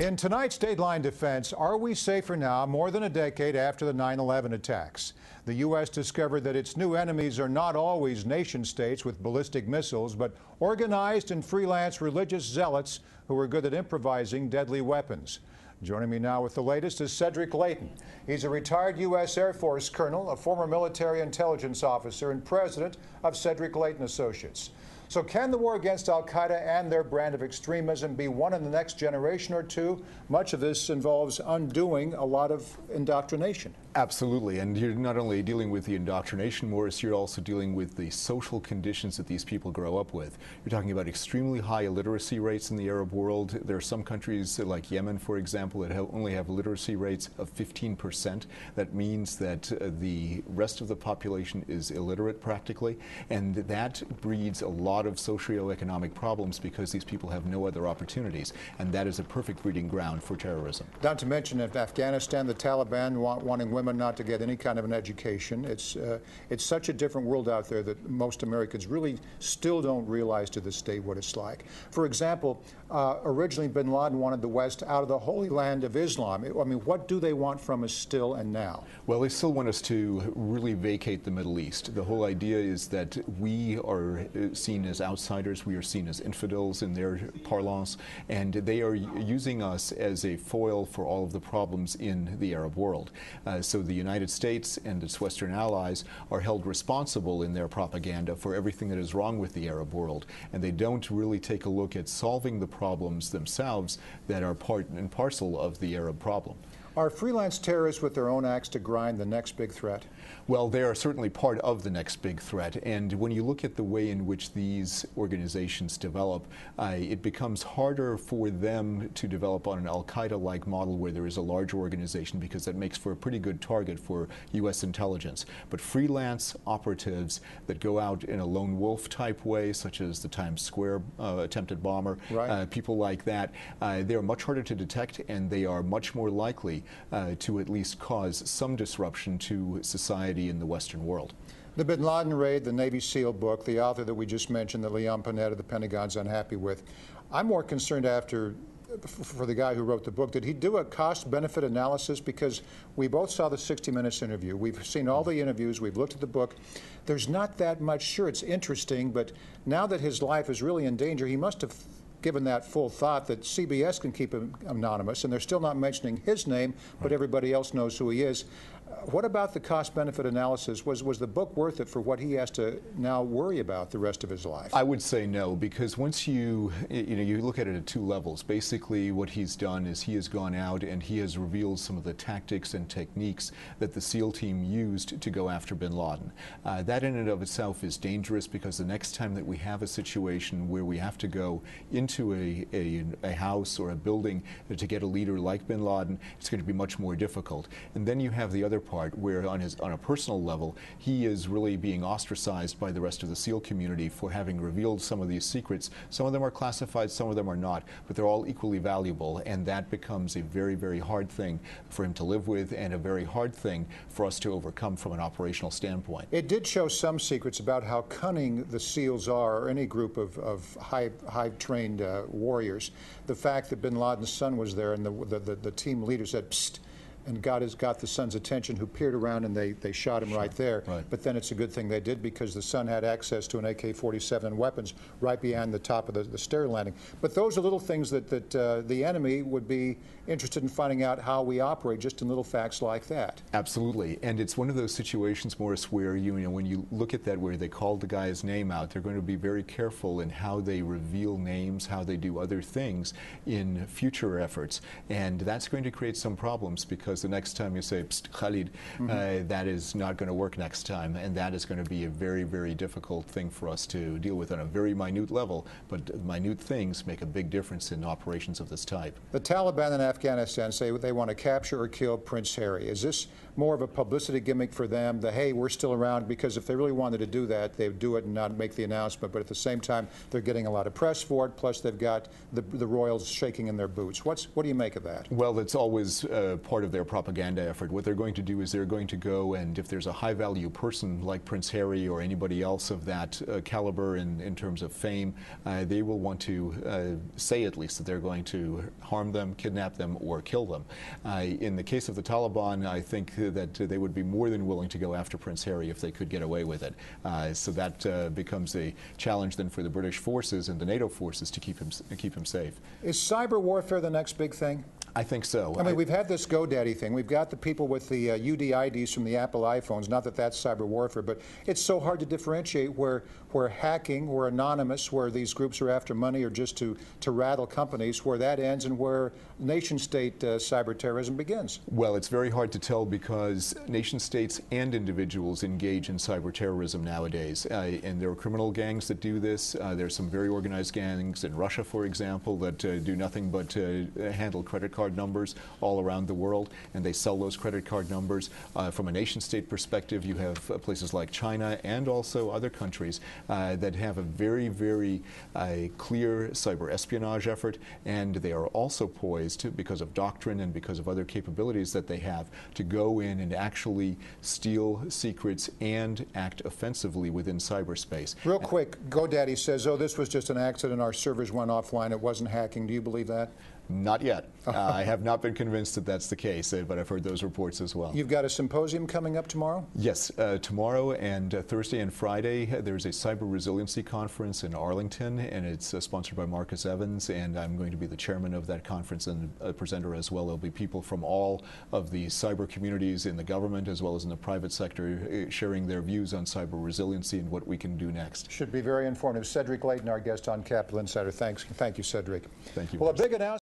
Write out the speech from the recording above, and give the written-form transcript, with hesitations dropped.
In tonight's Dateline Defense, are we safer now more than a decade after the 9/11 attacks? The U.S. discovered that its new enemies are not always nation states with ballistic missiles, but organized and freelance religious zealots who are good at improvising deadly weapons. Joining me now with the latest is Cedric Leighton. He's a retired U.S. Air Force colonel, a former military intelligence officer, and president of Cedric Leighton Associates. So can the war against al-Qaeda and their brand of extremism be won in the next generation or two? Much of this involves undoing a lot of indoctrination. Absolutely, and you're not only dealing with the indoctrination, Morris, you're also dealing with the social conditions that these people grow up with. You're talking about extremely high illiteracy rates in the Arab world. There are some countries like Yemen, for example, that only have literacy rates of 15%. That means that the rest of the population is illiterate practically, and that breeds a lot of socioeconomic problems because these people have no other opportunities, and that is a perfect breeding ground for terrorism. Not to mention in Afghanistan, the Taliban wanting women not to get any kind of an education. It's such a different world out there that most Americans really still don't realize to this day what it's like. For example, originally bin Laden wanted the West out of the Holy Land of Islam. I mean, what do they want from us still and now? Well, they still want us to really vacate the Middle East. The whole idea is that we are seen as outsiders, we are seen as infidels in their parlance, and they are using us as a foil for all of the problems in the Arab world. So the United States and its Western allies are held responsible in their propaganda for everything that is wrong with the Arab world, and they don't really take a look at solving the problems themselves that are part and parcel of the Arab problem. Are freelance terrorists with their own axe to grind the next big threat? Well, they are certainly part of the next big threat, and when you look at the way in which these organizations develop, it becomes harder for them to develop on an al-Qaeda-like model where there is a larger organization, because that makes for a pretty good target for U.S. intelligence. But freelance operatives that go out in a lone wolf type way, such as the Times Square attempted bomber, right. People like that, they are much harder to detect, and they are much more likely to at least cause some disruption to society in the Western world. The bin Laden raid, the Navy SEAL book, the author that we just mentioned, that Leon Panetta, the Pentagon's unhappy with. I'm more concerned for the guy who wrote the book, did he do a cost-benefit analysis? Because we both saw the 60 Minutes interview. We've seen all the interviews. We've looked at the book. There's not that much. Sure, it's interesting, but now that his life is really in danger, he must have given that full thought that CBS can keep him anonymous, and they're still not mentioning his name, but everybody else knows who he is. What about the cost-benefit analysis? Was the book worth it for what he has to now worry about the rest of his life? I would say no, because once you look at it at two levels. Basically, what he's done is he has gone out and he has revealed some of the tactics and techniques that the SEAL team used to go after bin Laden. That in and of itself is dangerous, because the next time that we have a situation where we have to go into a house or a building to get a leader like bin Laden, it's going to be much more difficult. And then you have the other part where on a personal level, he is really being ostracized by the rest of the SEAL community for having revealed some of these secrets. Some of them are classified, some of them are not, but they're all equally valuable, and that becomes a very, very hard thing for him to live with, and a very hard thing for us to overcome from an operational standpoint. It did show some secrets about how cunning the SEALs are, or any group of high-trained warriors. The fact that bin Laden's son was there, and the team leader said, "Psst," and got the son's attention, who peered around, and they shot him right there. Right. But then it's a good thing they did, because the son had access to an AK-47 weapons right behind the top of the stair landing. But those are little things that the enemy would be interested in finding out how we operate, just in little facts like that. Absolutely, and it's one of those situations, Morris, where when you look at that, where they called the guy's name out, they're going to be very careful in how they reveal names, how they do other things in future efforts, and that's going to create some problems, because the next time you say, "Psst, Khalid," that is not going to work next time, and that is going to be a very, very difficult thing for us to deal with on a very minute level, but minute things make a big difference in operations of this type. The Taliban in Afghanistan say they want to capture or kill Prince Harry. Is this more of a publicity gimmick for them, the hey, we're still around? Because if they really wanted to do that, they'd do it and not make the announcement, but at the same time, they're getting a lot of press for it, plus they've got the royals shaking in their boots. What do you make of that? Well, it's always part of their their propaganda effort. What they're going to do is they're going to go, and if there's a high-value person like Prince Harry or anybody else of that caliber in terms of fame, they will want to say at least that they're going to harm them, kidnap them, or kill them. In the case of the Taliban, I think that they would be more than willing to go after Prince Harry if they could get away with it. So that becomes a challenge then for the British forces and the NATO forces to keep him safe. Is cyber warfare the next big thing? I think so. I mean, we've had this GoDaddy thing. We've got the people with the UDIDs from the Apple iPhones. Not that that's cyber warfare, but it's so hard to differentiate where hacking, where anonymous, where these groups are after money or just to rattle companies, where that ends and where nation-state cyber terrorism begins. Well, it's very hard to tell because nation-states and individuals engage in cyber terrorism nowadays. And there are criminal gangs that do this. There's some very organized gangs in Russia, for example, that do nothing but handle credit card numbers all around the world, and they sell those credit card numbers. From a nation-state perspective, you have places like China and also other countries that have a very, very clear cyber espionage effort, and they are also poised, because of doctrine and because of other capabilities that they have, to go in and actually steal secrets and act offensively within cyberspace. Real quick, GoDaddy says, oh, this was just an accident, our servers went offline, it wasn't hacking. Do you believe that? Not yet. I have not been convinced that that's the case, but I've heard those reports as well. You've got a symposium coming up tomorrow? Yes, tomorrow and Thursday and Friday there's a cyber resiliency conference in Arlington, and it's sponsored by Marcus Evans, and I'm going to be the chairman of that conference and a presenter as well. There'll be people from all of the cyber communities in the government as well as in the private sector sharing their views on cyber resiliency and what we can do next. Should be very informative. Cedric Leighton, our guest on Capital Insider. Thank you, Cedric. Thank you. Well, a big announcement.